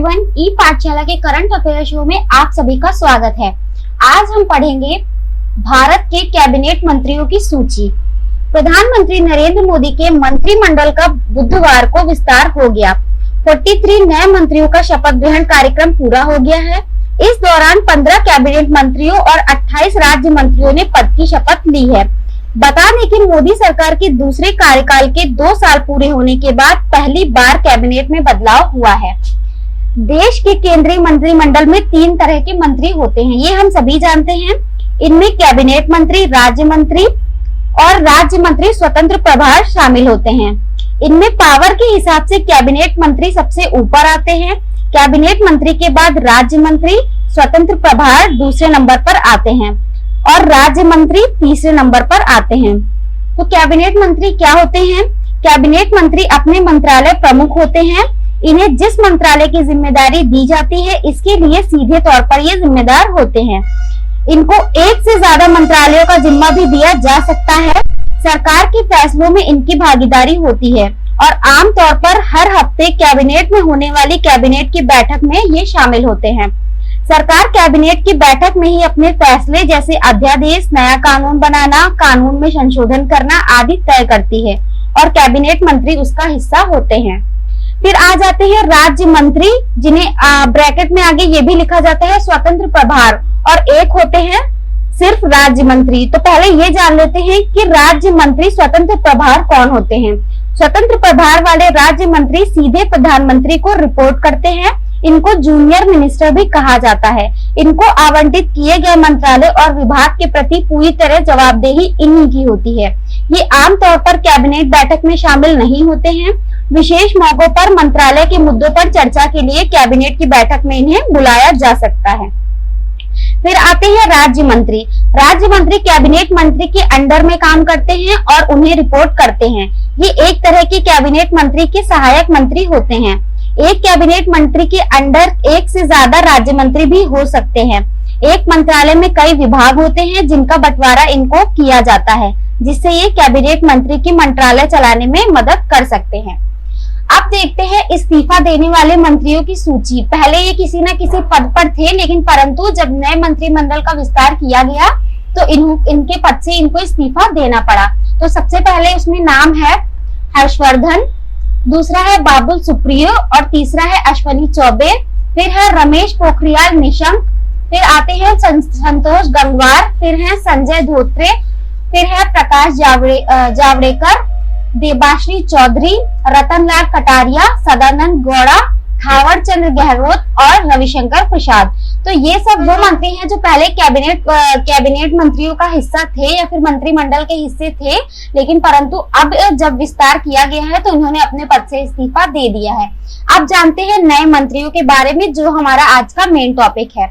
Everyone, ई पाठशाला के current affair show में आप सभी का स्वागत है। आज हम पढ़ेंगे भारत के कैबिनेट मंत्रियों की सूची। प्रधानमंत्री नरेंद्र मोदी के मंत्रिमंडल का बुधवार को विस्तार हो गया। 43 नए मंत्रियों का शपथ ग्रहण कार्यक्रम पूरा हो गया है। इस दौरान 15 कैबिनेट मंत्रियों और 28 राज्य मंत्रियों ने पद की शपथ ली है। बता दें कि मोदी सरकार के दूसरे कार्यकाल के 2 साल पूरे होने के बाद पहली बार कैबिनेट में बदलाव हुआ है। देश के केंद्रीय मंत्रिमंडल में 3 तरह के मंत्री होते हैं, ये हम सभी जानते हैं। इनमें कैबिनेट मंत्री, राज्य मंत्री और राज्य मंत्री स्वतंत्र प्रभार शामिल होते हैं। इनमें पावर के हिसाब से कैबिनेट मंत्री सबसे ऊपर आते हैं। कैबिनेट मंत्री के बाद राज्य मंत्री, स्वतंत्र प्रभार दूसरे नंबर पर आते हैं और राज्य मंत्री तीसरे नंबर पर आते हैं। तो कैबिनेट मंत्री क्या होते हैं? कैबिनेट मंत्री अपने मंत्रालय प्रमुख होते हैं। इन्हें जिस मंत्रालय की जिम्मेदारी दी जाती है, इसके लिए सीधे तौर पर ये जिम्मेदार होते हैं। इनको एक से ज्यादा मंत्रालयों का जिम्मा भी दिया जा सकता है। सरकार के फैसलों में इनकी भागीदारी होती है और आमतौर पर हर हफ्ते कैबिनेट में होने वाली कैबिनेट की बैठक में ये शामिल होते हैं। सरकार कैबिनेट की बैठक में ही अपने फैसले जैसे अध्यादेश, नया कानून बनाना, कानून में संशोधन करना आदि तय करती है और कैबिनेट मंत्री उसका हिस्सा होते हैं। फिर आ जाते हैं राज्य मंत्री, जिन्हें ब्रैकेट में आगे ये भी लिखा जाता है स्वतंत्र प्रभार, और एक होते हैं सिर्फ राज्य मंत्री। तो पहले ये जान लेते हैं कि राज्य मंत्री स्वतंत्र प्रभार कौन होते हैं। स्वतंत्र प्रभार वाले राज्य मंत्री सीधे प्रधानमंत्री को रिपोर्ट करते हैं। इनको जूनियर मिनिस्टर भी कहा जाता है। इनको आवंटित किए गए मंत्रालय और विभाग के प्रति पूरी तरह जवाबदेही इन्हीं की होती है। ये आमतौर पर कैबिनेट बैठक में शामिल नहीं होते हैं। विशेष मौकों पर मंत्रालय के मुद्दों पर चर्चा के लिए कैबिनेट की बैठक में इन्हें बुलाया जा सकता है। फिर आते हैं राज्य मंत्री। राज्य मंत्री कैबिनेट मंत्री के अंडर में काम करते हैं और उन्हें रिपोर्ट करते हैं। ये एक तरह के कैबिनेट मंत्री के सहायक मंत्री होते हैं। एक कैबिनेट मंत्री के अंडर एक से ज्यादा राज्य मंत्री भी हो सकते हैं। एक मंत्रालय में कई विभाग होते हैं जिनका बंटवारा इनको किया जाता है, जिससे ये कैबिनेट मंत्री की मंत्रालय चलाने में मदद कर सकते हैं। अब देखते हैं इस्तीफा देने वाले मंत्रियों की सूची। पहले ये किसी न किसी पद पर थे, लेकिन परंतु जब नए मंत्रिमंडल का विस्तार किया गया तो इनके पद से इनको इस्तीफा देना पड़ा। तो सबसे पहले उसमें नाम है हर्षवर्धन, दूसरा है बाबुल सुप्रियो और तीसरा है अश्विनी चौबे। फिर है रमेश पोखरियाल निशंक, फिर आते हैं संतोष गंगवार, फिर है संजय धोत्रे, फिर है प्रकाश जावड़ेकर, देबाश्री चौधरी, रतनलाल कटारिया, सदानंद गौड़ा, थावर चंद्र गहलोत और रविशंकर प्रसाद। तो ये सब वो मंत्री हैं जो पहले कैबिनेट मंत्रियों का हिस्सा थे या फिर मंत्रिमंडल के हिस्से थे, लेकिन परंतु अब जब विस्तार किया गया है तो इन्होंने अपने पद से इस्तीफा दे दिया है। अब जानते हैं नए मंत्रियों के बारे में, जो हमारा आज का मेन टॉपिक है।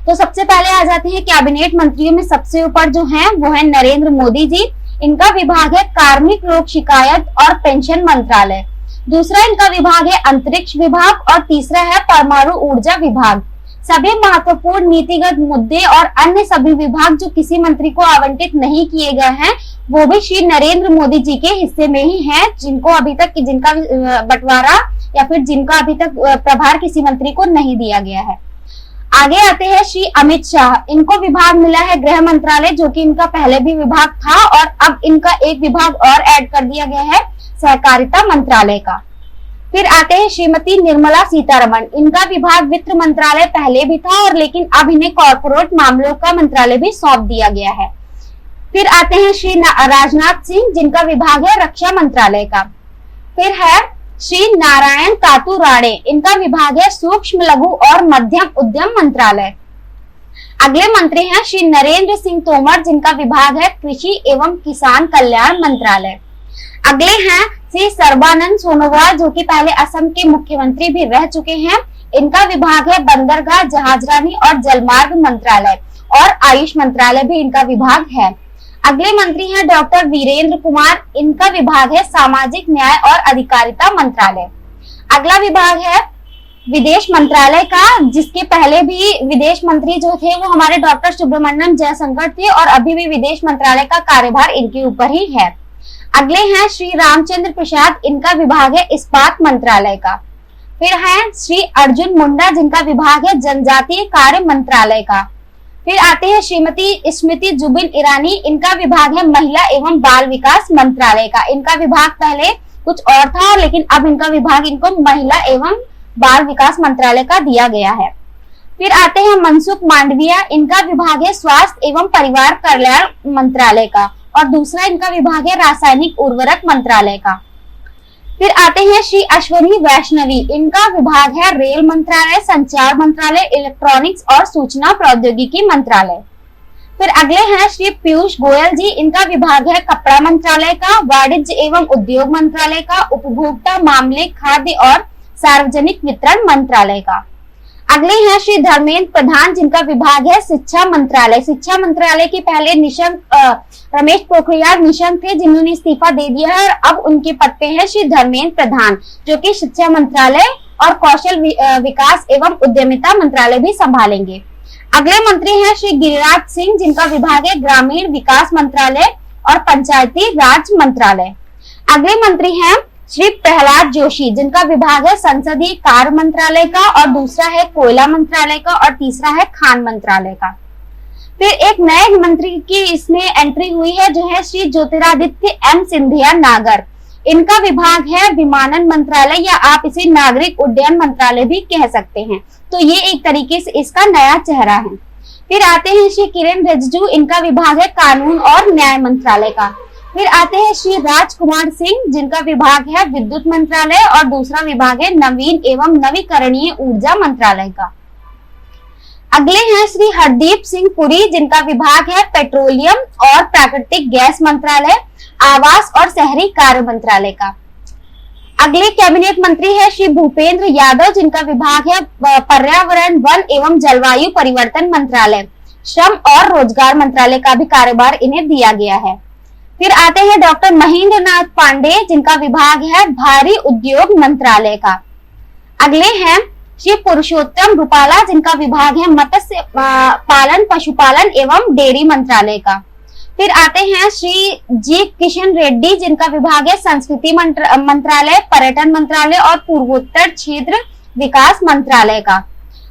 तो सबसे पहले आ जाते हैं कैबिनेट मंत्रियों में सबसे ऊपर जो है वो है नरेंद्र मोदी जी। इनका विभाग है कार्मिक लोक शिकायत और पेंशन मंत्रालय। दूसरा इनका विभाग है अंतरिक्ष विभाग और तीसरा है परमाणु ऊर्जा विभाग। सभी महत्वपूर्ण नीतिगत मुद्दे और अन्य सभी विभाग जो किसी मंत्री को आवंटित नहीं किए गए हैं, वो भी श्री नरेंद्र मोदी जी के हिस्से में ही हैं, जिनका बंटवारा या फिर जिनका अभी तक प्रभार किसी मंत्री को नहीं दिया गया है। आगे आते हैं श्री अमित शाह। इनको विभाग मिला है गृह मंत्रालय, जो कि इनका पहले भी विभाग था और अब इनका एक विभाग और ऐड कर दिया गया है, सहकारिता मंत्रालय का। फिर आते हैं श्रीमती निर्मला सीतारमण। इनका विभाग वित्त मंत्रालय पहले भी था और लेकिन अब इन्हें कॉर्पोरेट मामलों का मंत्रालय भी सौंप दिया गया है। फिर आते हैं श्री राजनाथ सिंह, जिनका विभाग है रक्षा मंत्रालय का। फिर है श्री नारायण तातू राणे। इनका विभाग है सूक्ष्म लघु और मध्यम उद्यम मंत्रालय। अगले मंत्री हैं श्री नरेंद्र सिंह तोमर, जिनका विभाग है कृषि एवं किसान कल्याण मंत्रालय। अगले हैं श्री सर्बानंद सोनोवाल, जो कि पहले असम के मुख्यमंत्री भी रह चुके हैं। इनका विभाग है बंदरगाह, जहाजरानी और जलमार्ग मंत्रालय और आयुष मंत्रालय भी इनका विभाग है। अगले मंत्री हैं डॉक्टर वीरेंद्र कुमार। इनका विभाग है सामाजिक न्याय और अधिकारिता मंत्रालय। अगला विभाग है विदेश मंत्रालय का, जिसके पहले भी विदेश मंत्री जो थे वो हमारे डॉक्टर सुब्रमण्यम जयशंकर थे और अभी भी विदेश मंत्रालय का कार्यभार इनके ऊपर ही है। अगले हैं श्री रामचंद्र प्रसाद। इनका विभाग है इस्पात मंत्रालय का। फिर है श्री अर्जुन मुंडा जिनका विभाग है जनजातीय कार्य मंत्रालय का। फिर आते हैं श्रीमती स्मृति जुबिन ईरानी, इनका विभाग है महिला एवं बाल विकास मंत्रालय का। इनका विभाग पहले कुछ और था लेकिन अब इनका विभाग इनको महिला एवं बाल विकास मंत्रालय का दिया गया है। फिर आते हैं मनसुख मांडविया, इनका विभाग है स्वास्थ्य एवं परिवार कल्याण मंत्रालय का और दूसरा इनका विभाग है रासायनिक उर्वरक मंत्रालय का। फिर आते हैं श्री अश्वनी वैष्णवी, इनका विभाग है रेल मंत्रालय, संचार मंत्रालय, इलेक्ट्रॉनिक्स और सूचना प्रौद्योगिकी मंत्रालय। फिर अगले हैं श्री पीयूष गोयल जी, इनका विभाग है कपड़ा मंत्रालय का, वाणिज्य एवं उद्योग मंत्रालय का, उपभोक्ता मामले, खाद्य और सार्वजनिक वितरण मंत्रालय का। अगले हैं श्री धर्मेंद्र प्रधान जिनका विभाग है शिक्षा मंत्रालय। शिक्षा मंत्रालय के पहले रमेश पोखरियाल निशंक थे जिन्होंने इस्तीफा दे दिया है और अब उनके पद पे है श्री धर्मेंद्र प्रधान जो कि शिक्षा मंत्रालय और कौशल विकास एवं उद्यमिता मंत्रालय भी संभालेंगे। अगले मंत्री हैं श्री गिरिराज सिंह जिनका विभाग है ग्रामीण विकास मंत्रालय और पंचायती राज मंत्रालय। अगले मंत्री हैं श्री प्रहलाद जोशी जिनका विभाग है संसदीय कार्य मंत्रालय का और दूसरा है कोयला मंत्रालय का और तीसरा है खान मंत्रालय का। फिर एक नए मंत्री की इसमें एंट्री हुई है जो है श्री ज्योतिरादित्य एम सिंधिया नागर। इनका विभाग है विमानन मंत्रालय या आप इसे नागरिक उड्डयन मंत्रालय भी कह सकते हैं। तो ये एक तरीके से इसका नया चेहरा है। फिर आते हैं श्री किरेन रिजिजू, इनका विभाग है कानून और न्याय मंत्रालय का। फिर आते हैं श्री राजकुमार सिंह जिनका विभाग है विद्युत मंत्रालय और दूसरा विभाग है नवीन एवं नवीकरणीय ऊर्जा मंत्रालय का। अगले हैं श्री हरदीप सिंह पुरी जिनका विभाग है पेट्रोलियम और प्राकृतिक गैस मंत्रालय, आवास और शहरी कार्य मंत्रालय का। अगले कैबिनेट मंत्री है श्री भूपेंद्र यादव जिनका विभाग है पर्यावरण वन एवं जलवायु परिवर्तन मंत्रालय, श्रम और रोजगार मंत्रालय का भी कार्यभार इन्हें दिया गया है। फिर आते हैं डॉक्टर महेंद्र नाथ पांडे जिनका विभाग है भारी उद्योग मंत्रालय का। अगले हैं श्री पुरुषोत्तम रूपाला जिनका विभाग है मत्स्य पालन, पशुपालन एवं डेयरी मंत्रालय का। फिर आते हैं श्री जी किशन रेड्डी जिनका विभाग है संस्कृति मंत्रालय, पर्यटन मंत्रालय और पूर्वोत्तर क्षेत्र विकास मंत्रालय का।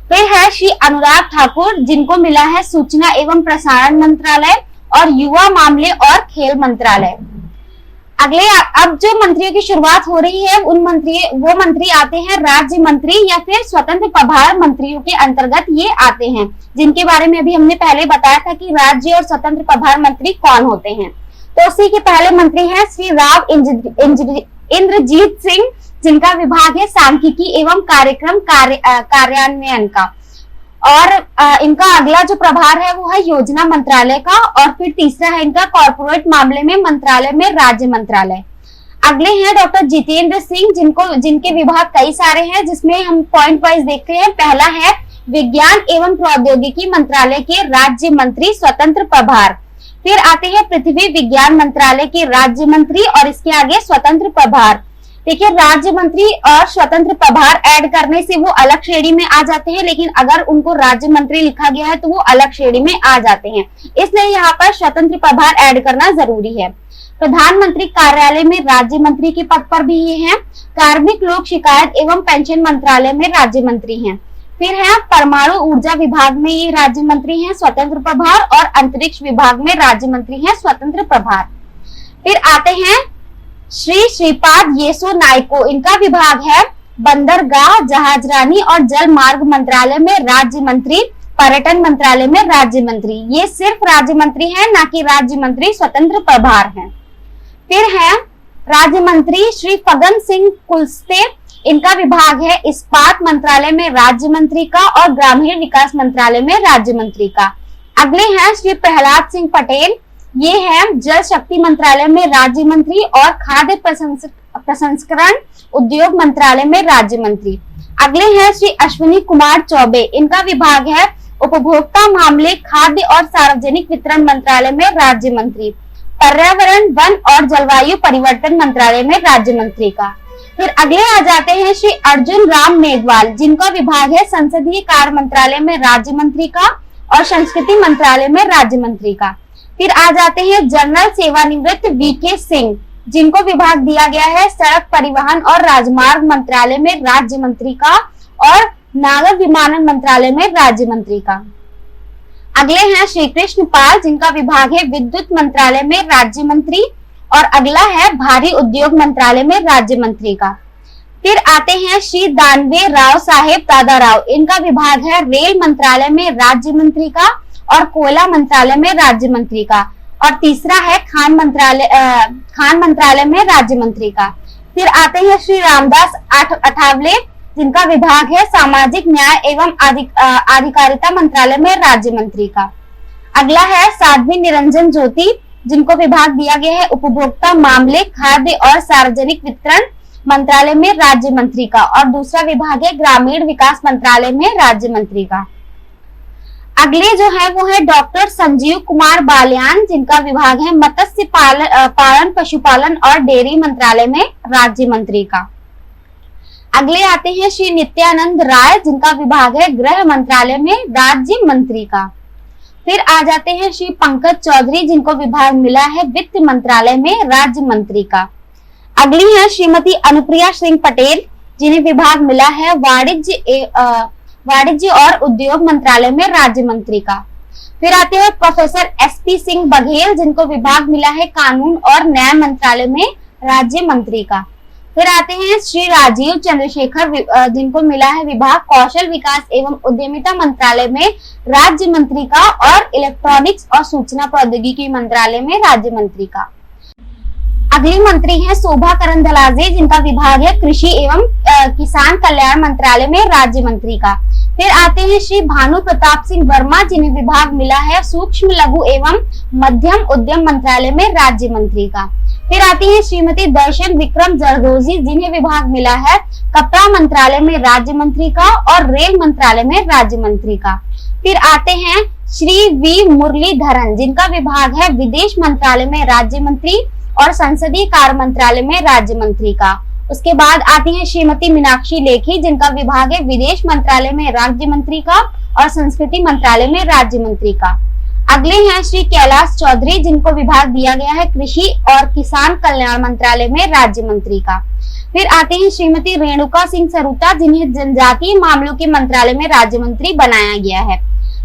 फिर है श्री अनुराग ठाकुर जिनको मिला है सूचना एवं प्रसारण मंत्रालय और युवा मामले और खेल मंत्रालय। अगले अब जो मंत्रियों की शुरुआत हो रही है वो मंत्री आते हैं राज्य मंत्री या फिर स्वतंत्र प्रभार मंत्रियों के अंतर्गत ये आते हैं जिनके बारे में अभी हमने पहले बताया था कि राज्य और स्वतंत्र प्रभार मंत्री कौन होते हैं। तो उसी के पहले मंत्री हैं श्री राव इंद्रजीत सिंह जिनका विभाग है सांख्यिकी एवं कार्यक्रम कार्यान्वयन का और इनका अगला जो प्रभार है वो है योजना मंत्रालय का और फिर तीसरा है इनका कॉर्पोरेट मामले में मंत्रालय में राज्य मंत्रालय। अगले हैं डॉक्टर जितेंद्र सिंह जिनके विभाग कई सारे हैं जिसमें हम पॉइंट वाइज देखते हैं। पहला है विज्ञान एवं प्रौद्योगिकी मंत्रालय के राज्य मंत्री स्वतंत्र प्रभार। फिर आते हैं पृथ्वी विज्ञान मंत्रालय के राज्य मंत्री और इसके आगे स्वतंत्र प्रभार। देखिए राज्य मंत्री और स्वतंत्र प्रभार ऐड करने से वो अलग श्रेणी में आ जाते हैं लेकिन अगर उनको राज्य मंत्री लिखा गया है तो वो अलग श्रेणी में आ जाते हैं, इसलिए यहाँ पर स्वतंत्र प्रभार ऐड करना जरूरी है। प्रधानमंत्री कार्यालय में राज्य मंत्री के पद पर भी ये हैं। कार्मिक लोक शिकायत एवं पेंशन मंत्रालय में राज्य मंत्री हैं। फिर है परमाणु ऊर्जा विभाग में ये राज्य मंत्री हैं स्वतंत्र प्रभार और अंतरिक्ष विभाग में राज्य मंत्री हैं स्वतंत्र प्रभार। फिर आते हैं श्री श्रीपाद येसो नायको, इनका विभाग है बंदरगाह, जहाजरानी और जल मार्ग मंत्रालय में राज्य मंत्री, पर्यटन मंत्रालय में राज्य मंत्री। ये सिर्फ राज्य मंत्री हैं ना कि राज्य मंत्री स्वतंत्र प्रभार हैं। फिर है राज्य मंत्री श्री फगन सिंह कुलस्ते, इनका विभाग है इस्पात मंत्रालय में राज्य मंत्री का और ग्रामीण विकास मंत्रालय में राज्य मंत्री का। अगले हैं श्री प्रहलाद सिंह पटेल, ये है जल शक्ति मंत्रालय में राज्य मंत्री और खाद्य प्रसंस्करण उद्योग मंत्रालय में राज्य मंत्री। अगले हैं श्री अश्विनी कुमार चौबे, इनका विभाग है उपभोक्ता मामले, खाद्य और सार्वजनिक वितरण मंत्रालय में राज्य मंत्री, पर्यावरण वन और जलवायु परिवर्तन मंत्रालय में राज्य मंत्री का। फिर अगले आ जाते हैं श्री अर्जुन राम मेघवाल, जिनका विभाग है संसदीय कार्य मंत्रालय में राज्य मंत्री का और संस्कृति मंत्रालय में राज्य मंत्री का। फिर आ जाते हैं जनरल सेवानिवृत्त वीके सिंह, जिनको विभाग दिया गया है सड़क परिवहन और राजमार्ग मंत्रालय में राज्य मंत्री का और नागर विमानन मंत्रालय में राज्य मंत्री का। अगले हैं श्री कृष्ण पाल, जिनका विभाग है विद्युत मंत्रालय में राज्य मंत्री, और अगला है भारी उद्योग मंत्रालय में राज्य मंत्री का। फिर आते हैं श्री दानवे राव साहेब दादा राव, इनका विभाग है रेल मंत्रालय में राज्य मंत्री का और कोयला मंत्रालय में राज्य मंत्री का। और तीसरा है खान मंत्रालय में राज्य मंत्री का। फिर आते हैं श्री रामदास अठावले, जिनका विभाग है सामाजिक न्याय एवं आधिकारिता मंत्रालय में राज्य मंत्री का। अगला है साध्वी निरंजन ज्योति, जिनको विभाग दिया गया है उपभोक्ता मामले, खाद्य और सार्वजनिक वितरण मंत्रालय में राज्य मंत्री का, और दूसरा विभाग है ग्रामीण विकास मंत्रालय में राज्य मंत्री का। अगले जो है वो है डॉक्टर संजीव कुमार बालियान, जिनका विभाग है मत्स्य पालन पशुपालन और डेयरी मंत्रालय में राज्य मंत्री का। अगले आते हैं श्री नित्यानंद राय, जिनका विभाग है गृह मंत्रालय में राज्य मंत्री का। फिर आ जाते हैं श्री पंकज चौधरी, जिनको विभाग मिला है वित्त मंत्रालय में राज्य मंत्री का। अगली है श्रीमती अनुप्रिया सिंह पटेल, जिन्हें विभाग मिला है वाणिज्य और उद्योग मंत्रालय में राज्य मंत्री का। फिर आते हैं प्रोफेसर SP सिंह बघेल, जिनको विभाग मिला है कानून और न्याय मंत्रालय में राज्य मंत्री का। फिर आते हैं श्री राजीव चंद्रशेखर, जिनको मिला है विभाग कौशल विकास एवं उद्यमिता मंत्रालय में राज्य मंत्री का और इलेक्ट्रॉनिक्स और सूचना प्रौद्योगिकी मंत्रालय में राज्य मंत्री का। अगली मंत्री है शोभा करंदलाजे, जिनका विभाग है कृषि एवं किसान कल्याण मंत्रालय में राज्य मंत्री का। फिर आते हैं श्री भानु प्रताप सिंह वर्मा, जिन्हें विभाग मिला है सूक्ष्म लघु एवं मध्यम उद्यम मंत्रालय में राज्य मंत्री का। फिर आती है श्रीमती दर्शन विक्रम जरदोजी, जिन्हें विभाग मिला है कपड़ा मंत्रालय में राज्य मंत्री का और रेल मंत्रालय में राज्य मंत्री का। फिर आते हैं श्री वी मुरलीधरन, जिनका विभाग है विदेश मंत्रालय में राज्य मंत्री और संसदीय कार्य मंत्रालय में राज्य मंत्री का। उसके बाद आती है श्रीमती मीनाक्षी लेखी, जिनका विभाग है विदेश मंत्रालय में राज्य मंत्री का और संस्कृति मंत्रालय में राज्य मंत्री का। अगले हैं श्री कैलाश चौधरी, जिनको विभाग दिया गया है कृषि और किसान कल्याण मंत्रालय में राज्य मंत्री का। फिर आते हैं श्रीमती रेणुका सिंह सरूता, जिन्हें जनजातीय मामलों के मंत्रालय में राज्य मंत्री बनाया गया है।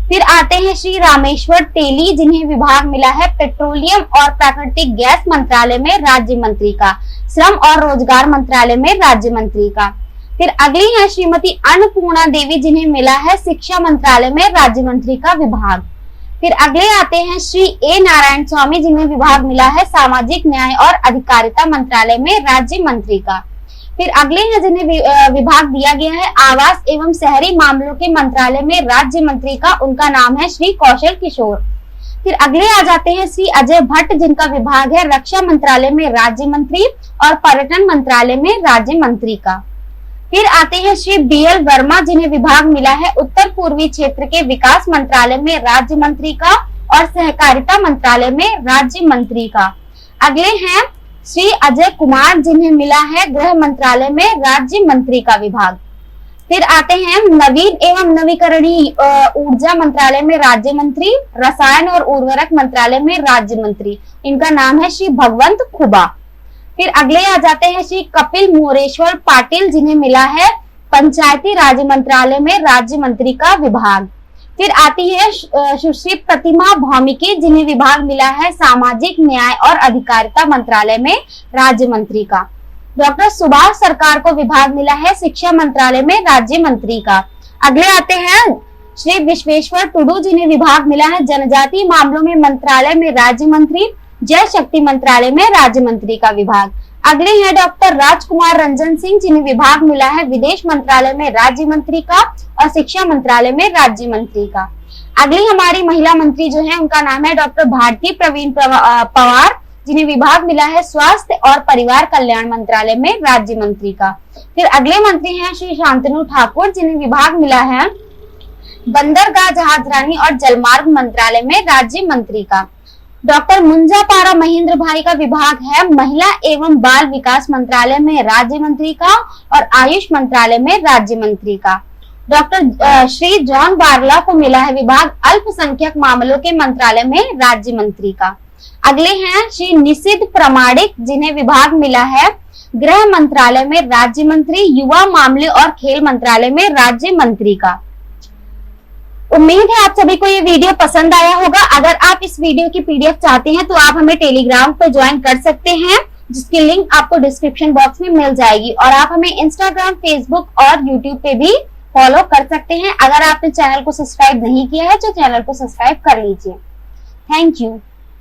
फिर आते हैं श्री रामेश्वर तेली, जिन्हें विभाग मिला है पेट्रोलियम और प्राकृतिक गैस मंत्रालय में राज्य मंत्री का, श्रम और रोजगार मंत्रालय में राज्य मंत्री का। फिर अगली है श्रीमती अन्नपूर्णा देवी, जिन्हें मिला है शिक्षा मंत्रालय में राज्य मंत्री का विभाग। फिर अगले आते हैं श्री ए नारायण स्वामी, जिन्हें विभाग मिला है सामाजिक न्याय और अधिकारिता मंत्रालय में राज्य मंत्री का। फिर अगले हैं जिन्हें विभाग दिया गया है आवास एवं शहरी मामलों के मंत्रालय में राज्य मंत्री का, उनका नाम है श्री कौशल किशोर। फिर अगले आ जाते हैं श्री अजय भट्ट, जिनका विभाग है रक्षा मंत्रालय में राज्य मंत्री और पर्यटन मंत्रालय में राज्य मंत्री का। फिर आते हैं श्री BL वर्मा, जिन्हें विभाग मिला है उत्तर पूर्वी क्षेत्र के विकास मंत्रालय में राज्य मंत्री का और सहकारिता मंत्रालय में राज्य मंत्री का। अगले हैं श्री अजय कुमार, जिन्हें मिला है गृह मंत्रालय में राज्य मंत्री का विभाग। फिर आते हैं नवीन एवं नवीकरणीय ऊर्जा मंत्रालय में राज्य मंत्री, रसायन और उर्वरक मंत्रालय में राज्य मंत्री, इनका नाम है श्री भगवंत खुबा। फिर अगले आ जाते हैं श्री कपिल मोरेश्वर पाटिल, जिन्हें मिला है पंचायती राज मंत्रालय में राज्य मंत्री का विभाग। फिर आती है सुश्री प्रतिमा भौमिकी, जिन्हें विभाग मिला है सामाजिक न्याय और अधिकारिता मंत्रालय में राज्य मंत्री का। डॉक्टर सुभाष सरकार को विभाग मिला है शिक्षा मंत्रालय में राज्य मंत्री का। अगले आते हैं श्री विश्वेश्वर टुडू, जिन्हें विभाग मिला है जनजातीय मामलों में मंत्रालय में राज्य मंत्री, जल शक्ति मंत्रालय में राज्य मंत्री का विभाग। अगले हैं डॉक्टर राजकुमार रंजन सिंह, जिन्हें विभाग मिला है विदेश मंत्रालय में राज्य मंत्री का और शिक्षा मंत्रालय में राज्य मंत्री का। अगली हमारी महिला मंत्री जो है उनका नाम है डॉक्टर भारती प्रवीण पवार, जिन्हें विभाग मिला है स्वास्थ्य और परिवार कल्याण मंत्रालय में राज्य मंत्री का। फिर अगले मंत्री हैं श्री शांतनु ठाकुर, जिन्हें विभाग मिला है बंदरगाह जहाजरानी और जलमार्ग मंत्रालय में राज्य मंत्री का। डॉक्टर मुंजापारा महेंद्र भाई का विभाग है महिला एवं बाल विकास मंत्रालय में राज्य मंत्री का और आयुष मंत्रालय में राज्य मंत्री का। डॉक्टर श्री जॉन बारला को मिला है विभाग अल्पसंख्यक मामलों के मंत्रालय में राज्य मंत्री का। अगले हैं श्री निषिद्ध प्रामाणिक, जिन्हें विभाग मिला है गृह मंत्रालय में राज्य मंत्री, युवा मामले और खेल मंत्रालय में राज्य मंत्री का। उम्मीद है आप सभी को ये वीडियो पसंद आया होगा। अगर आप इस वीडियो की पीडीएफ चाहते हैं तो आप हमें टेलीग्राम पर ज्वाइन कर सकते हैं, जिसकी लिंक आपको डिस्क्रिप्शन बॉक्स में मिल जाएगी। और आप हमें इंस्टाग्राम, फेसबुक और यूट्यूब पे भी फॉलो कर सकते हैं। अगर आपने चैनल को सब्सक्राइब नहीं किया है तो चैनल को सब्सक्राइब कर लीजिए। Thank you.